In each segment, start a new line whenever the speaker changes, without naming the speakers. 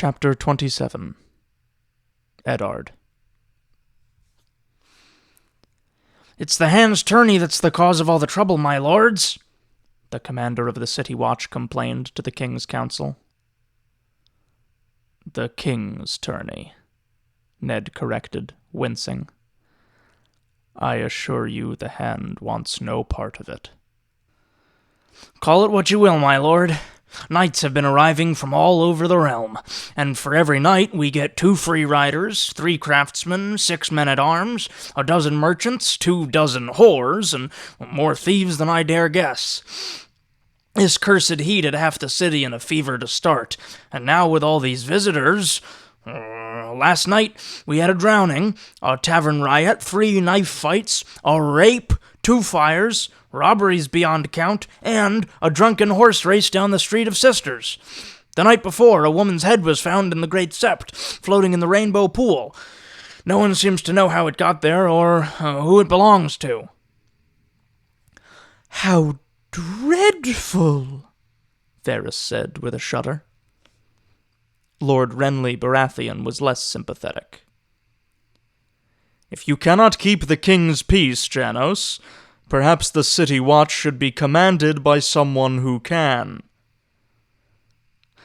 Chapter 27. Eddard.
"It's the hand's tourney that's the cause of all the trouble, my lords," the commander of the city watch complained to the king's council.
The king's tourney, Ned corrected, wincing. I assure you the hand wants no part of it.
"Call it what you will, my lord. Knights have been arriving from all over the realm, and for every knight we get 2 free riders, 3 craftsmen, 6 men-at-arms, a dozen merchants, 2 dozen whores, and more thieves than I dare guess. This cursed heat had half the city in a fever to start, and now with all these visitors... last night we had a drowning, a tavern riot, 3 knife fights, a rape, 2 fires, robberies beyond count, and a drunken horse race down the Street of Sisters. The night before, a woman's head was found in the Great Sept, floating in the Rainbow Pool. No one seems to know how it got there or who it belongs to."
"How dreadful!"
Varys said with a shudder. Lord Renly Baratheon was less sympathetic. "If you cannot keep the king's peace, Janos, perhaps the city watch should be commanded by someone who can."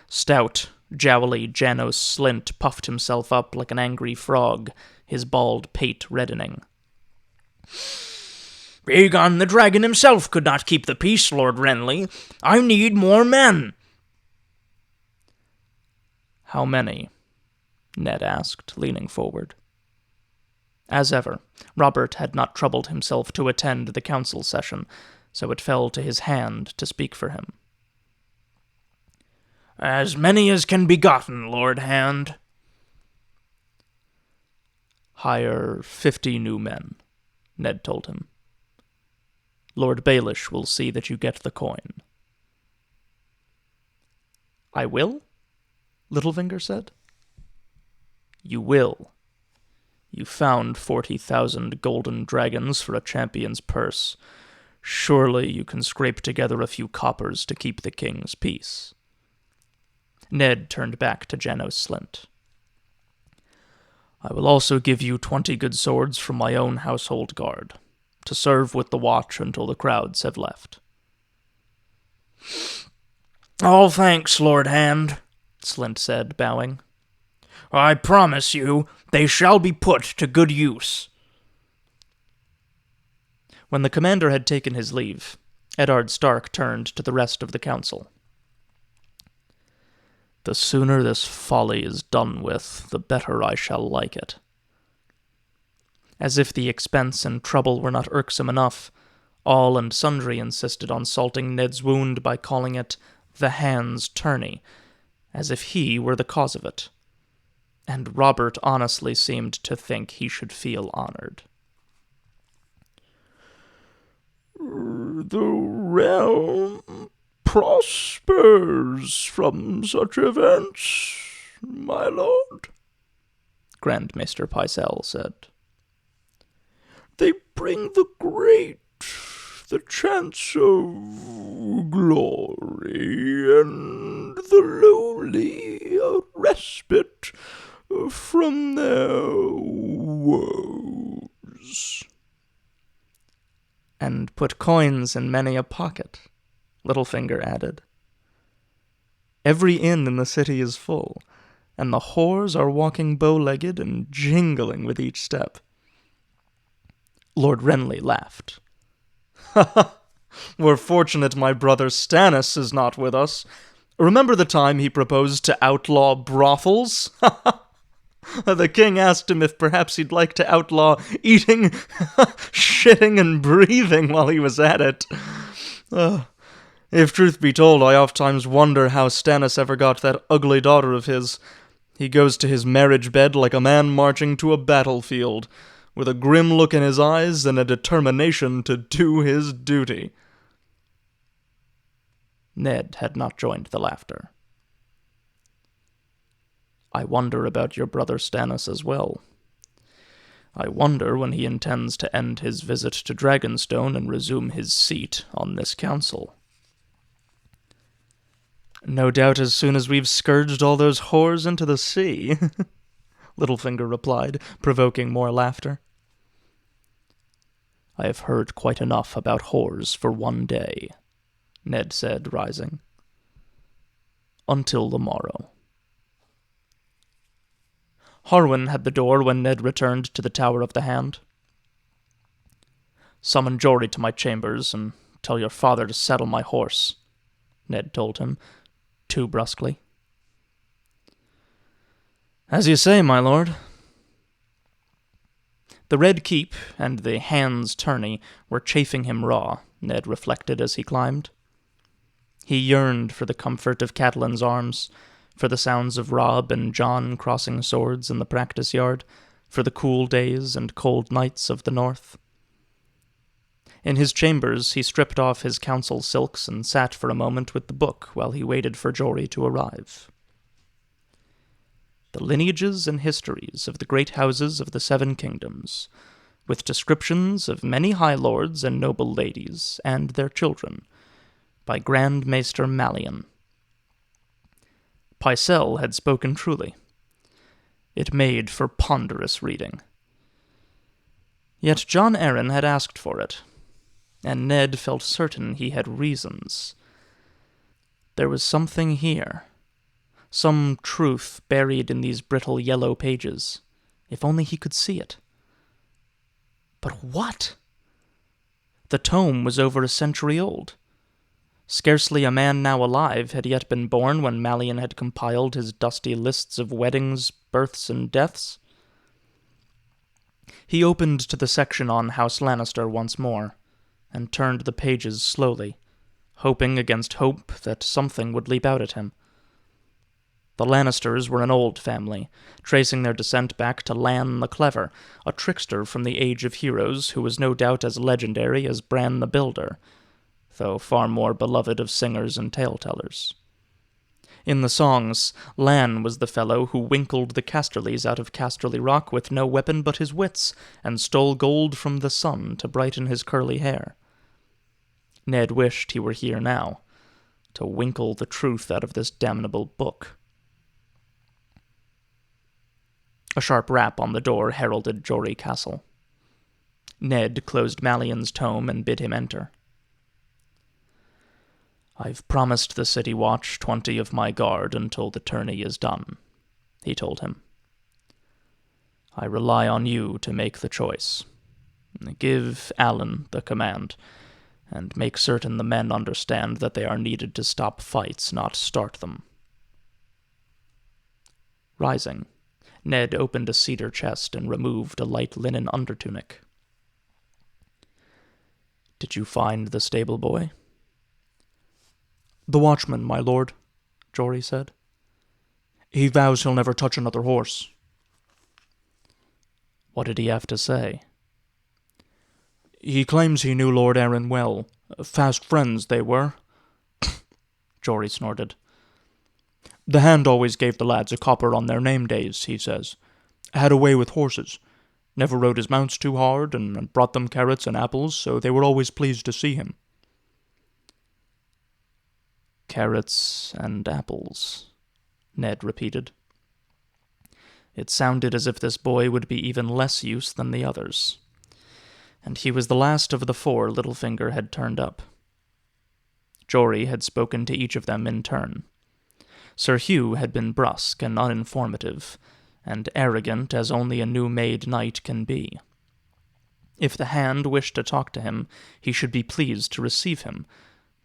Stout, jowly Janos Slynt puffed himself up like an angry frog, his bald pate reddening.
"Aegon the dragon himself could not keep the peace, Lord Renly. I need more men."
"How many?" Ned asked, leaning forward. As ever, Robert had not troubled himself to attend the council session, so it fell to his hand to speak for him.
"As many as can be gotten, Lord Hand."
"Hire 50 new men," Ned told him. "Lord Baelish will see that you get the coin."
"I will?" Littlefinger said.
"You will. You found 40,000 golden dragons for a champion's purse. Surely you can scrape together a few coppers to keep the king's peace." Ned turned back to Janos Slynt. "I will also give you 20 good swords from my own household guard, to serve with the watch until the crowds have left."
"All thanks, Lord Hand," Slynt said, bowing. "I promise you they shall be put to good use."
When the commander had taken his leave, Eddard Stark turned to the rest of the council. "The sooner this folly is done with, the better I shall like it." As if the expense and trouble were not irksome enough, all and sundry insisted on salting Ned's wound by calling it the hand's tourney, as if he were the cause of it. And Robert honestly seemed to think he should feel honored.
"The realm prospers from such events, my lord,"
Grandmaster Pycelle said.
"They bring the great the chance of glory, and the lowly a respite from their woes."
"And put coins in many a pocket," Littlefinger added. "Every inn in the city is full, and the whores are walking bow-legged and jingling with each step." Lord Renly laughed. "We're fortunate my brother Stannis is not with us. Remember the time he proposed to outlaw brothels? The king asked him if perhaps he'd like to outlaw eating, shitting, and breathing while he was at it. If truth be told, I oftentimes wonder how Stannis ever got that ugly daughter of his. He goes to his marriage bed like a man marching to a battlefield, with a grim look in his eyes and a determination to do his duty." Ned had not joined the laughter. "I wonder about your brother Stannis as well. I wonder when he intends to end his visit to Dragonstone and resume his seat on this council." No doubt as soon as we've scourged all those whores into the sea, Littlefinger replied, provoking more laughter.
I have heard quite enough about whores for one day, Ned said, rising. Until the morrow.
Harwin had the door when Ned returned to the Tower of the Hand.
Summon Jory to my chambers and tell your father to saddle my horse, Ned told him, too brusquely.
As you say, my lord. The Red Keep and the Hand's tourney were chafing him raw, Ned reflected as he climbed. He yearned for the comfort of Catelyn's arms, for the sounds of Robb and Jon crossing swords in the practice yard, for the cool days and cold nights of the north. In his chambers, he stripped off his council silks and sat for a moment with the book while he waited for Jory to arrive. The lineages and histories of the great houses of the Seven Kingdoms, with descriptions of many high lords and noble ladies and their children, by Grand Maester Mallion. Pycelle had spoken truly. It made for ponderous reading. Yet Jon Arryn had asked for it, and Ned felt certain he had reasons. There was something here, some truth buried in these brittle yellow pages, if only he could see it. But what? The tome was over a century old. Scarcely a man now alive had yet been born when Mallion had compiled his dusty lists of weddings, births, and deaths. He opened to the section on House Lannister once more, and turned the pages slowly, hoping against hope that something would leap out at him. The Lannisters were an old family, tracing their descent back to Lann the Clever, a trickster from the Age of Heroes who was no doubt as legendary as Bran the Builder, though far more beloved of singers and tale-tellers. In the songs, Lann was the fellow who winkled the Casterlys out of Casterly Rock with no weapon but his wits, and stole gold from the sun to brighten his curly hair. Ned wished he were here now, to winkle the truth out of this damnable book. A sharp rap on the door heralded Jory Castle. Ned closed Mallion's tome and bid him enter. "I've promised the City Watch 20 of my guard until the tourney is done," he told him. "I rely on you to make the choice. Give Alan the command, and make certain the men understand that they are needed to stop fights, not start them." Rising, Ned opened a cedar chest and removed a light linen undertunic. "Did you find the stable boy?" "The watchman, my lord," Jory said. "He vows he'll never touch another horse."
"What did he have to say?"
"He claims he knew Lord Arryn well. Fast friends they were."
Jory snorted.
"The Hand always gave the lads a copper on their name days, he says. Had a way with horses. Never rode his mounts too hard, and brought them carrots and apples, so they were always pleased to see him."
"Carrots and apples," Ned repeated. It sounded as if this boy would be even less use than the others. And he was the last of the 4 Littlefinger had turned up. Jory had spoken to each of them in turn. Sir Hugh had been brusque and uninformative, and arrogant as only a new-made knight can be. If the Hand wished to talk to him, he should be pleased to receive him,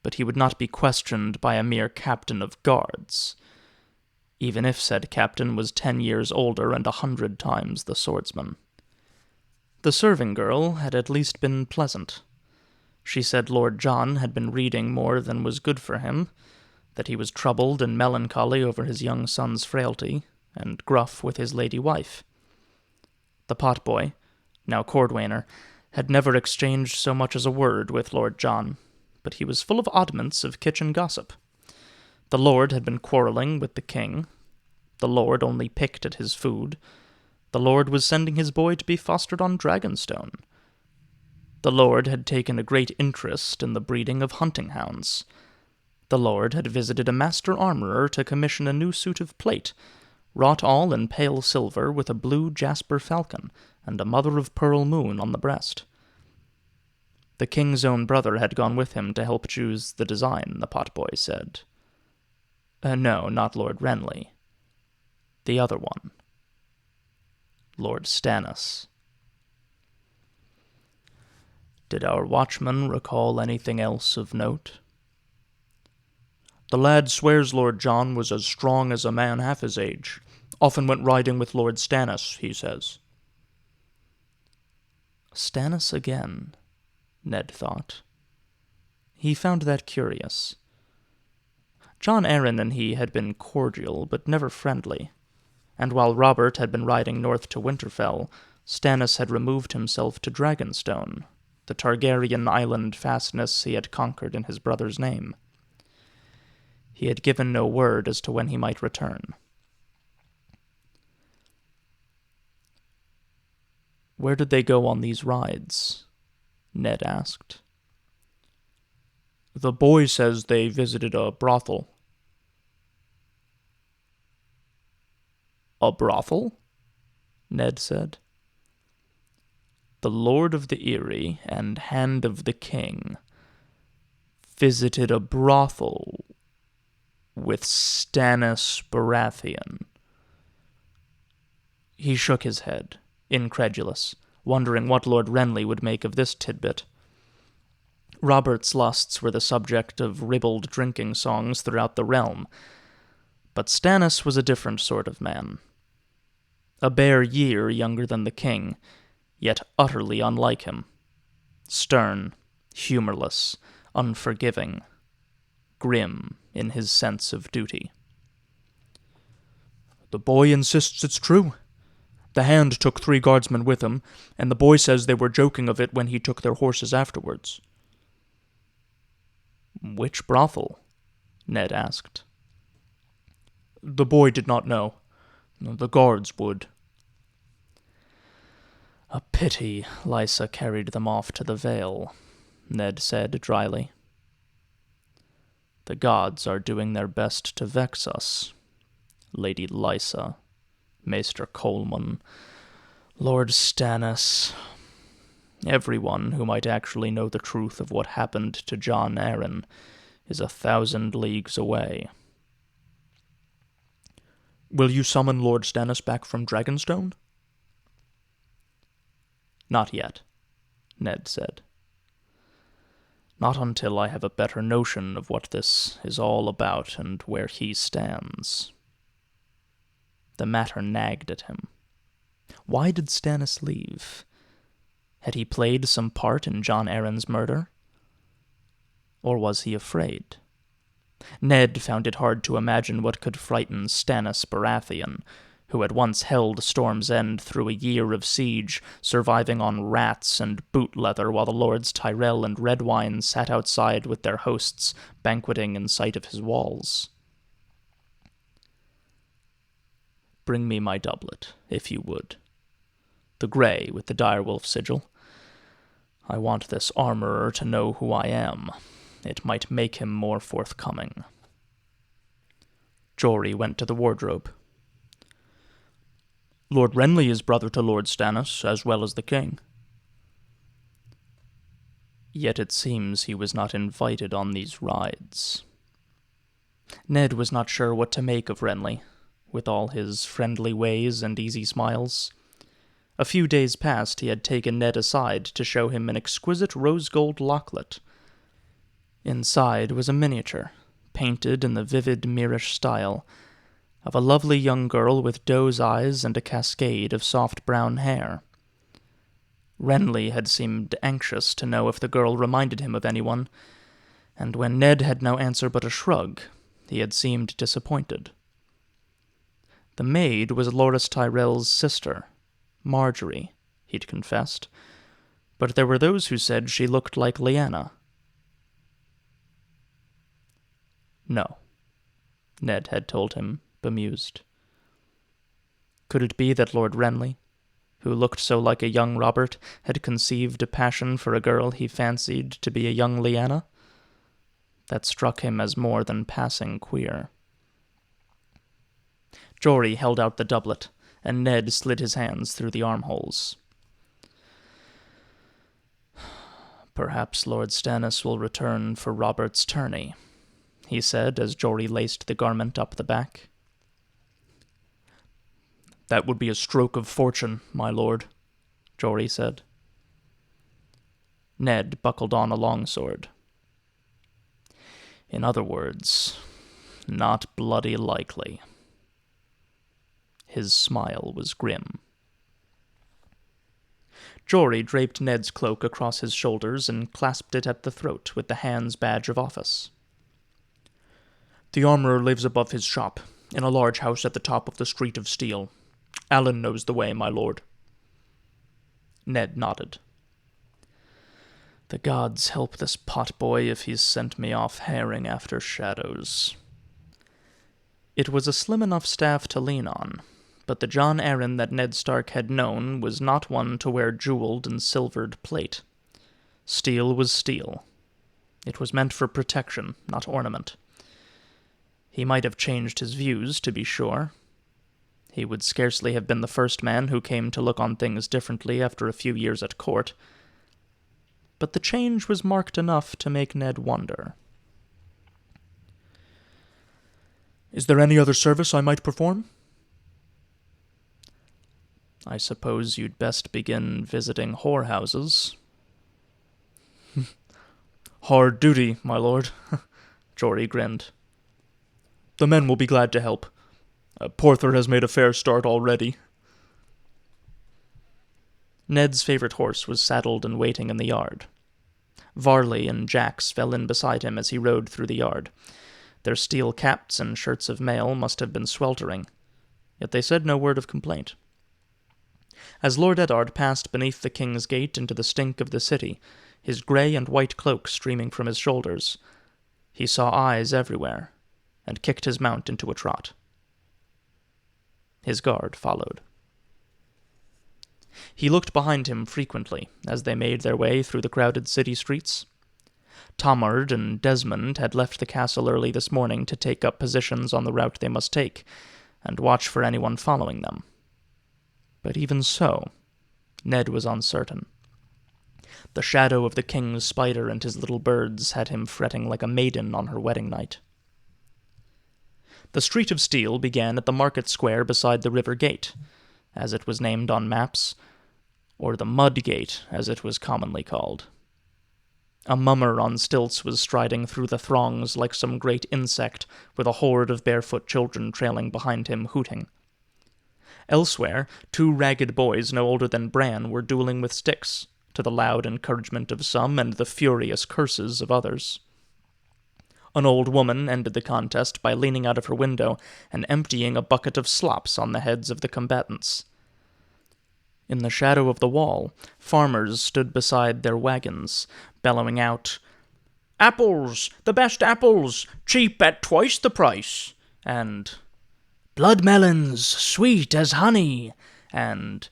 but he would not be questioned by a mere captain of guards, even if said captain was 10 years older and 100 times the swordsman. The serving girl had at least been pleasant. She said Lord Jon had been reading more than was good for him, that he was troubled and melancholy over his young son's frailty, and gruff with his lady wife. The potboy, now cordwainer, had never exchanged so much as a word with Lord Jon, but he was full of oddments of kitchen gossip. The lord had been quarreling with the king. The lord only picked at his food. The lord was sending his boy to be fostered on Dragonstone. The lord had taken a great interest in the breeding of hunting hounds. The lord had visited a master armorer to commission a new suit of plate, wrought all in pale silver with a blue jasper falcon and a mother-of-pearl moon on the breast. The king's own brother had gone with him to help choose the design, the potboy said. No, not Lord Renly. The other one. Lord Stannis. Did our watchman recall anything else of note?
The lad swears Lord John was as strong as a man half his age. Often went riding with Lord Stannis, he says.
Stannis again, Ned thought. He found that curious. Jon Arryn and he had been cordial, but never friendly, and while Robert had been riding north to Winterfell, Stannis had removed himself to Dragonstone, the Targaryen island fastness he had conquered in his brother's name. He had given no word as to when he might return. Where did they go on these rides? Ned asked.
The boy says they visited a brothel.
A brothel? Ned said. The Lord of the Eyrie and Hand of the King visited a brothel with Stannis Baratheon. He shook his head, incredulous, wondering what Lord Renly would make of this tidbit. Robert's lusts were the subject of ribald drinking songs throughout the realm, but Stannis was a different sort of man. A bare year younger than the king, yet utterly unlike him. Stern, humorless, unforgiving, grim in his sense of duty.
The boy insists it's true. The Hand took 3 guardsmen with him, and the boy says they were joking of it when he took their horses afterwards.
Which brothel? Ned asked.
The boy did not know. The guards would.
A pity Lysa carried them off to the Vale, Ned said dryly. The gods are doing their best to vex us. Lady Lysa, Maester Coleman, Lord Stannis, everyone who might actually know the truth of what happened to Jon Arryn is 1,000 leagues away.
Will you summon Lord Stannis back from Dragonstone?
Not yet, Ned said. Not until I have a better notion of what this is all about and where he stands. The matter nagged at him. Why did Stannis leave? Had he played some part in Jon Arryn's murder? Or was he afraid? Ned found it hard to imagine what could frighten Stannis Baratheon, who had once held Storm's End through a year of siege, surviving on rats and boot leather while the lords Tyrell and Redwyne sat outside with their hosts, banqueting in sight of his walls. Bring me my doublet, if you would. The grey with the direwolf sigil. I want this armorer to know who I am. It might make him more forthcoming. Jory went to the wardrobe.
Lord Renly is brother to Lord Stannis, as well as the king.
Yet it seems he was not invited on these rides. Ned was not sure what to make of Renly, with all his friendly ways and easy smiles. A few days past he had taken Ned aside to show him an exquisite rose-gold locklet. Inside was a miniature, painted in the vivid Mirish style, of a lovely young girl with doe's eyes and a cascade of soft brown hair. Renly had seemed anxious to know if the girl reminded him of anyone, and when Ned had no answer but a shrug, he had seemed disappointed. The maid was Loras Tyrell's sister, Marjorie, he'd confessed, but there were those who said she looked like Lyanna. No, Ned had told him, bemused. Could it be that Lord Renly, who looked so like a young Robert, had conceived a passion for a girl he fancied to be a young Lyanna? that struck him as more than passing queer. Jory held out the doublet, and Ned slid his hands through the armholes. "Perhaps Lord Stannis will return for Robert's tourney," he said as Jory laced the garment up the back. "That would be a stroke of fortune, my lord," Jory said. Ned buckled on a longsword. "In other words, not bloody likely." His smile was grim. Jory draped Ned's cloak across his shoulders and clasped it at the throat with the hand's badge of office. "The armorer lives above his shop, in a large house at the top of the Street of Steel. Alan knows the way, my lord." Ned nodded. "The gods help this potboy if he's sent me off herring after shadows." It was a slim enough staff to lean on, but the John Arryn that Ned Stark had known was not one to wear jeweled and silvered plate. Steel was steel. It was meant for protection, not ornament. He might have changed his views, to be sure. He would scarcely have been the first man who came to look on things differently after a few years at court. But the change was marked enough to make Ned wonder. "Is there any other service I might perform?" "I suppose you'd best begin visiting whorehouses." "Hard duty, my lord," Jory grinned. "The men will be glad to help. Porther has made a fair start already." Ned's favorite horse was saddled and waiting in the yard. Varley and Jax fell in beside him as he rode through the yard. Their steel caps and shirts of mail must have been sweltering, yet they said no word of complaint. As Lord Eddard passed beneath the king's gate into the stink of the city, his grey and white cloak streaming from his shoulders, he saw eyes everywhere, and kicked his mount into a trot. His guard followed. He looked behind him frequently as they made their way through the crowded city streets. Tomard and Desmond had left the castle early this morning to take up positions on the route they must take, and watch for anyone following them. But even so, Ned was uncertain. The shadow of the king's spider and his little birds had him fretting like a maiden on her wedding night. The Street of Steel began at the market square beside the river gate, as it was named on maps, or the Mud Gate, as it was commonly called. A mummer on stilts was striding through the throngs like some great insect, with a horde of barefoot children trailing behind him, hooting. Elsewhere, 2 ragged boys no older than Bran were dueling with sticks, to the loud encouragement of some and the furious curses of others. An old woman ended the contest by leaning out of her window and emptying a bucket of slops on the heads of the combatants. In the shadow of the wall, farmers stood beside their wagons, bellowing out, "Apples! The best apples! Cheap at twice the price!" and "Blood melons! Sweet as honey!" and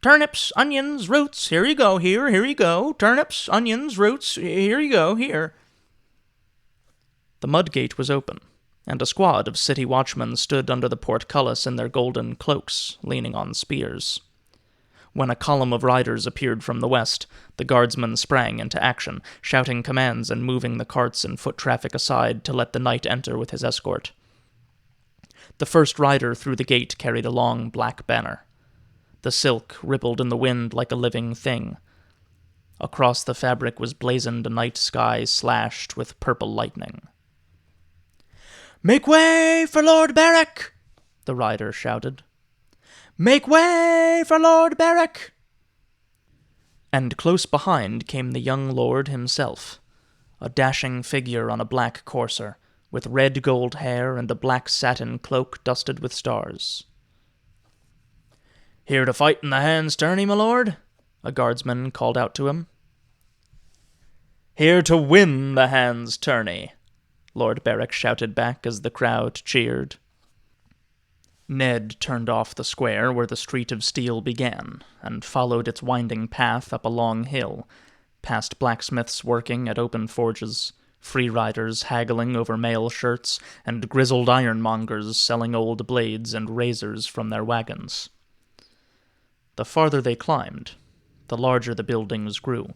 "Turnips, onions, roots! Here you go, here you go! Turnips, onions, roots! Here you go, here!" The mud gate was open, and a squad of city watchmen stood under the portcullis in their golden cloaks, leaning on spears. When a column of riders appeared from the west, the guardsmen sprang into action, shouting commands and moving the carts and foot traffic aside to let the knight enter with his escort. The first rider through the gate carried a long black banner. The silk rippled in the wind like a living thing. Across the fabric was blazoned a night sky slashed with purple lightning. "Make way for Lord Beric!" the rider shouted. "Make way for Lord Beric!" And close behind came the young lord himself, a dashing figure on a black courser, with red gold hair and a black satin cloak dusted with stars. "Here to fight in the hand's tourney, my lord?" a guardsman called out to him. "Here to win the hand's tourney," Lord Beric shouted back as the crowd cheered. Ned turned off the square where the Street of Steel began, and followed its winding path up a long hill, past blacksmiths working at open forges, free riders haggling over mail shirts, and grizzled ironmongers selling old blades and razors from their wagons. The farther they climbed, the larger the buildings grew.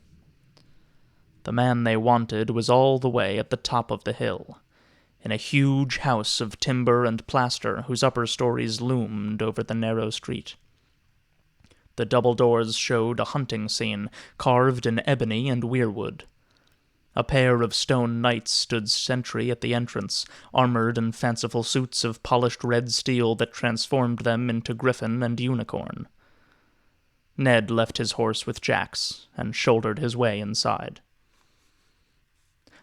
The man they wanted was all the way at the top of the hill, in a huge house of timber and plaster whose upper stories loomed over the narrow street. The double doors showed a hunting scene, carved in ebony and weirwood. A pair of stone knights stood sentry at the entrance, armored in fanciful suits of polished red steel that transformed them into griffin and unicorn. Ned left his horse with Jack's and shouldered his way inside.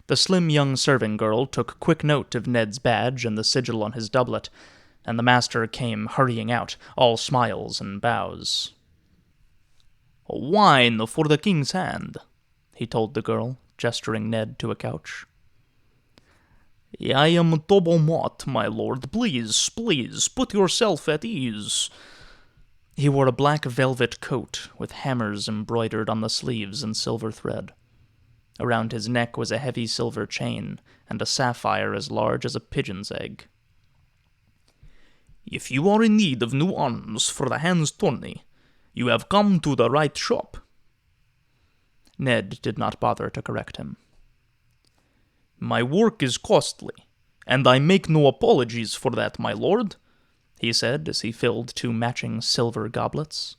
The slim young serving girl took quick note of Ned's badge and the sigil on his doublet, and the master came hurrying out, all smiles and bows. "Wine for the king's hand," he told the girl, gesturing Ned to a couch. "I am Tobomot, my lord. Please, put yourself at ease." He wore a black velvet coat with hammers embroidered on the sleeves in silver thread. Around his neck was a heavy silver chain, and a sapphire as large as a pigeon's egg. "If you are in need of new arms for the hand's tourney, you have come to the right shop." Ned did not bother to correct him. "My work is costly, and I make no apologies for that, my lord," he said as he filled 2 matching silver goblets.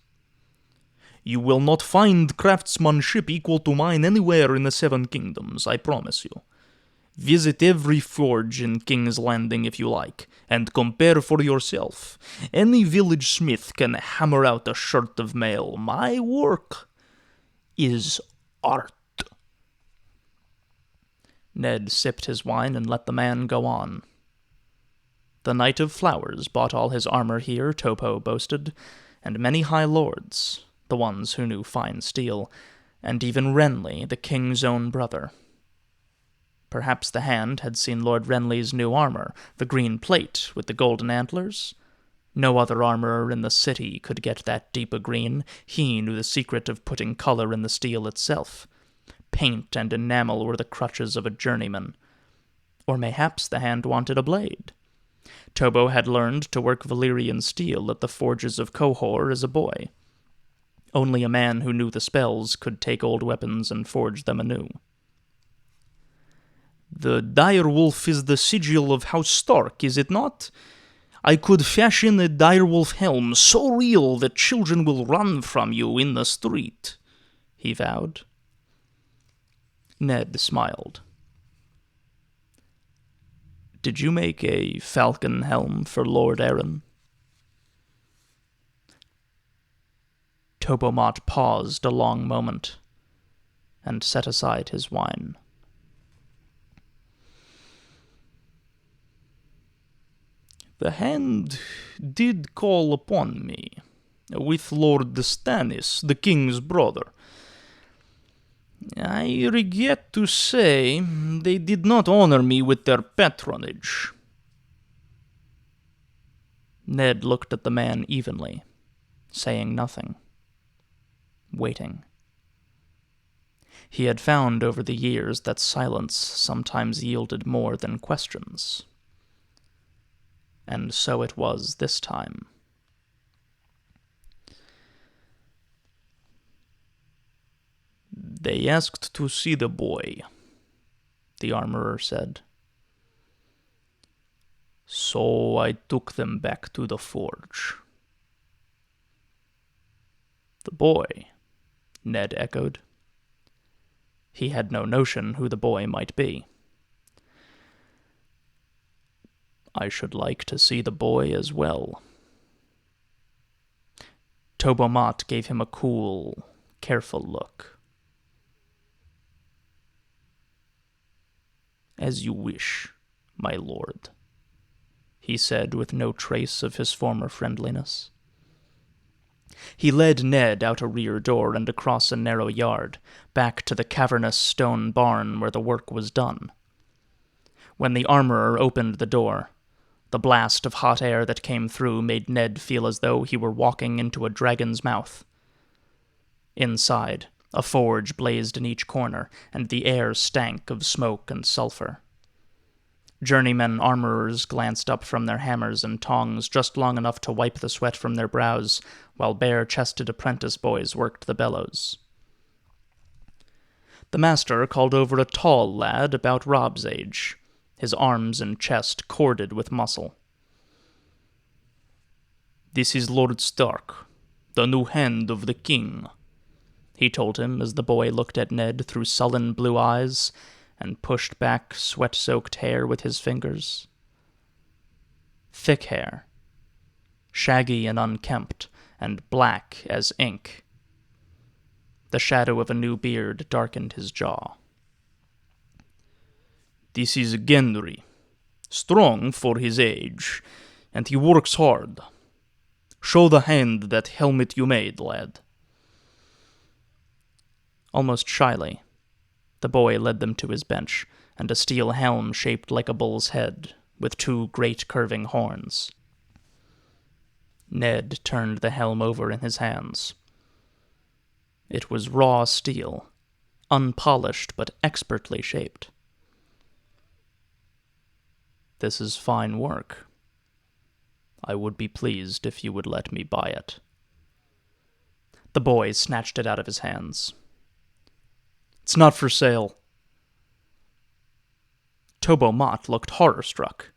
"You will not find craftsmanship equal to mine anywhere in the 7 kingdoms, I promise you. Visit every forge in King's Landing if you like, and compare for yourself. Any village smith can hammer out a shirt of mail. My work is art." Ned sipped his wine and let the man go on. The Knight of Flowers bought all his armor here, Topo boasted, and many high lords, the ones who knew fine steel, and even Renly, the king's own brother. Perhaps the Hand had seen Lord Renly's new armor, the green plate with the golden antlers. No other armorer in the city could get that deep a green. He knew the secret of putting color in the steel itself. Paint and enamel were the crutches of a journeyman. Or mayhaps the Hand wanted a blade. Tobo had learned to work Valyrian steel at the forges of Qohor as a boy. Only a man who knew the spells could take old weapons and forge them anew. "The direwolf is the sigil of House Stark, is it not? I could fashion a direwolf helm so real that children will run from you in the street," he vowed. Ned smiled. "Did you make a falcon helm for Lord Aaron?" Tobomot paused a long moment and set aside his wine. "The Hand did call upon me, with Lord Stannis, the king's brother. I regret to say they did not honor me with their patronage." Ned looked at the man evenly, saying nothing, waiting. He had found over the years that silence sometimes yielded more than questions. And so it was this time. "They asked to see the boy," the armorer said. "So I took them back to the forge." "The boy," Ned echoed. He had no notion who the boy might be. "I should like to see the boy as well." Tobomot gave him a cool, careful look. "As you wish, my lord," he said with no trace of his former friendliness. He led Ned out a rear door and across a narrow yard, back to the cavernous stone barn where the work was done. When the armorer opened the door, the blast of hot air that came through made Ned feel as though he were walking into a dragon's mouth. Inside, A forge blazed in each corner, and the air stank of smoke and sulfur. Journeymen armorers glanced up from their hammers and tongs just long enough to wipe the sweat from their brows, while bare-chested apprentice boys worked the bellows. The master called over a tall lad about Rob's age, his arms and chest corded with muscle.
"This is Lord Stark, the new hand of the king,"
he told him as the boy looked at Ned through sullen blue eyes and pushed back sweat-soaked hair with his fingers. Thick hair, shaggy and unkempt, and black as ink. The shadow of a new beard darkened his jaw.
"This is Gendry, strong for his age, and he works hard. Show the hand that helmet you made, lad."
Almost shyly, the boy led them to his bench and a steel helm shaped like a bull's head, with two great curving horns. Ned turned the helm over in his hands. It was raw steel, unpolished but expertly shaped. "This is fine work. I would be pleased if you would let me buy it." The boy snatched it out of his hands.
"It's not for sale."
Tobo Mott looked horror-struck.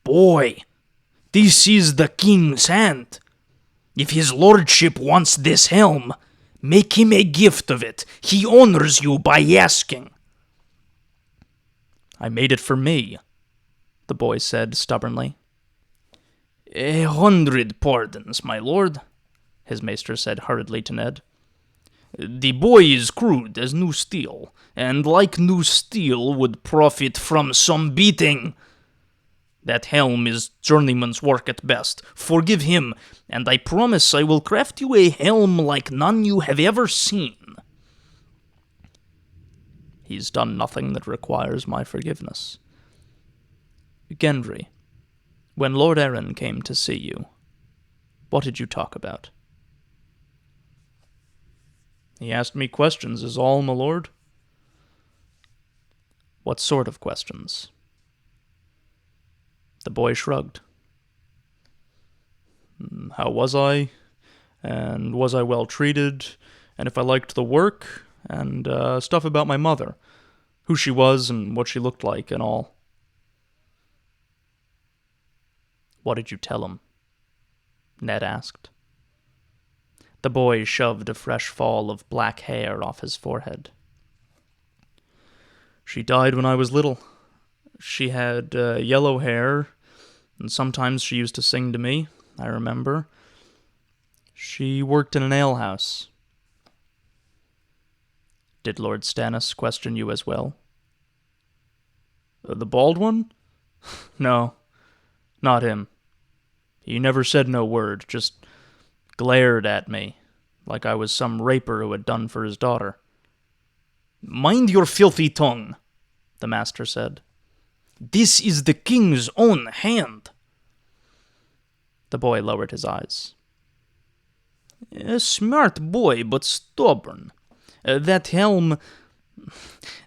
"Boy, this is the king's hand. If his lordship wants this helm, make him a gift of it. He honors you by asking."
"I made it for me," the boy said stubbornly.
100 pardons, my lord," his maester said hurriedly to Ned. "The boy is crude as new steel, and like new steel would profit from some beating. That helm is journeyman's work at best. Forgive him, and I promise I will craft you a helm like none you have ever seen."
"He's done nothing that requires my forgiveness. Gendry, when Lord Arryn came to see you, what did you talk about?"
"He asked me questions, is all, my lord."
"What sort of questions?" The boy shrugged.
"How was I? And was I well treated? And if I liked the work? And stuff about my mother. Who she was and what she looked like and all."
"What did you tell him?" Ned asked. The boy shoved a fresh fall of black hair off his forehead.
"She died when I was little. She had yellow hair, and sometimes she used to sing to me, I remember. She worked in an alehouse."
"Did Lord Stannis question you as well?"
"The bald one? No, not him. He never said no word, just glared at me, like I was some raper who had done for his daughter."
"Mind your filthy tongue," the master said. "This is the king's own hand."
The boy lowered his eyes.
"A smart boy, but stubborn. That helm...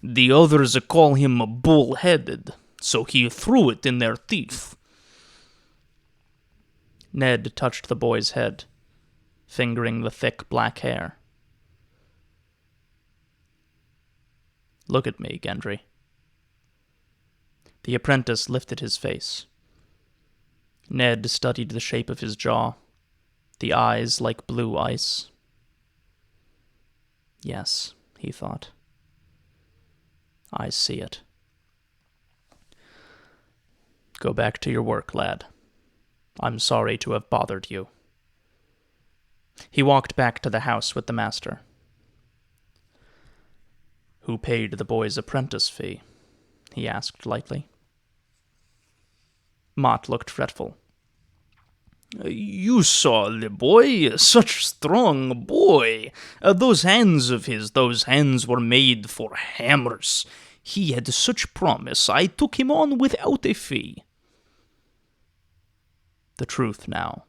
The others call him bull-headed, so he threw it in their teeth."
Ned touched the boy's head, fingering the thick black hair. "Look at me, Gendry." The apprentice lifted his face. Ned studied the shape of his jaw, the eyes like blue ice. "Yes," he thought. "I see it. Go back to your work, lad. I'm sorry to have bothered you." He walked back to the house with the master. "Who paid the boy's apprentice fee?" he asked lightly. Mott looked fretful.
"You saw the boy, such strong boy. Those hands of his, those hands were made for hammers. He had such promise, I took him on without a fee."
"The truth now,"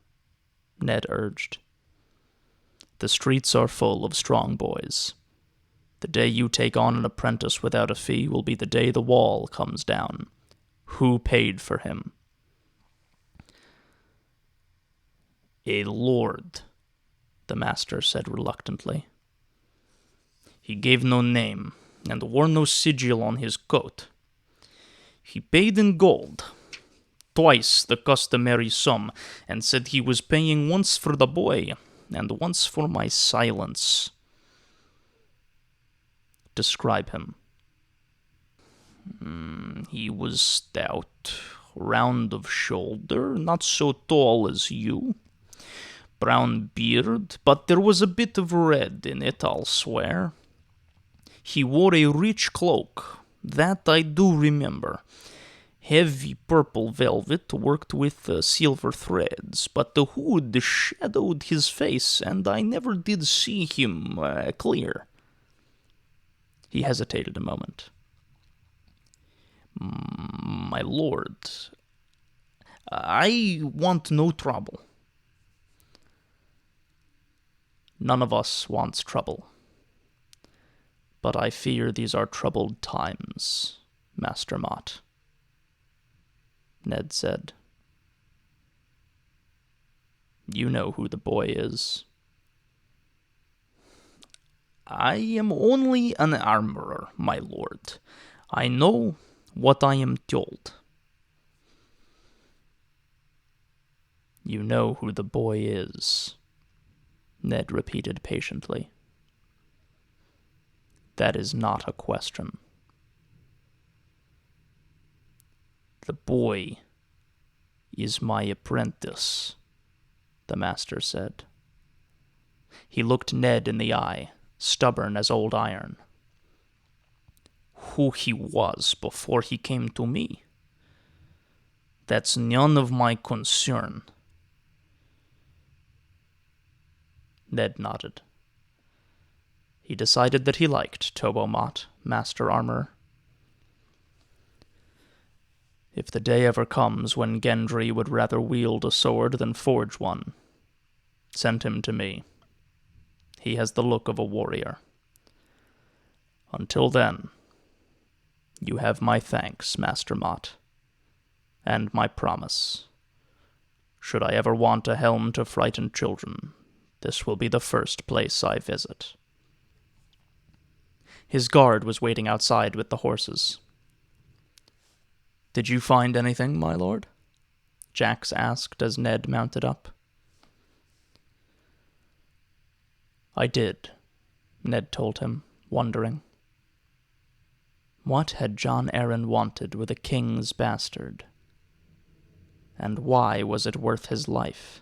Ned urged. The streets are full of strong boys. The day you take on an apprentice without a fee will be the day the wall comes down. Who paid for him? A lord, the master said reluctantly. He gave no name, and wore no sigil on his coat. He paid in gold, twice the customary sum, and said he was paying once for the boy, and once for my silence. Describe him. He was stout, round of shoulder, not so tall as you. Brown beard, but there was a bit of red in it, I'll swear. He wore a rich cloak, that I do remember. Heavy purple velvet worked with silver threads, but the hood shadowed his face, and I never did see him clear. He hesitated a moment. My lord, I want no trouble. None of us wants trouble. But I fear these are troubled times, Master Mott, Ned said. You know who the boy is. I am only an armorer, my lord. I know what I am told. You know who the boy is, Ned repeated patiently. That is not a question. The boy is my apprentice, the master said. He looked Ned in the eye, stubborn as old iron. Who he was before he came to me, that's none of my concern. Ned nodded. He decided that he liked Tobo Mott, Master Armorer. If the day ever comes when Gendry would rather wield a sword than forge one, send him to me. He has the look of a warrior. Until then, you have my thanks, Master Mott, and my promise. Should I ever want a helm to frighten children, this will be the first place I visit. His guard was waiting outside with the horses. Did you find anything, my lord? Jax asked as Ned mounted up. I did, Ned told him, wondering. What had Jon Arryn wanted with a king's bastard? And why was it worth his life?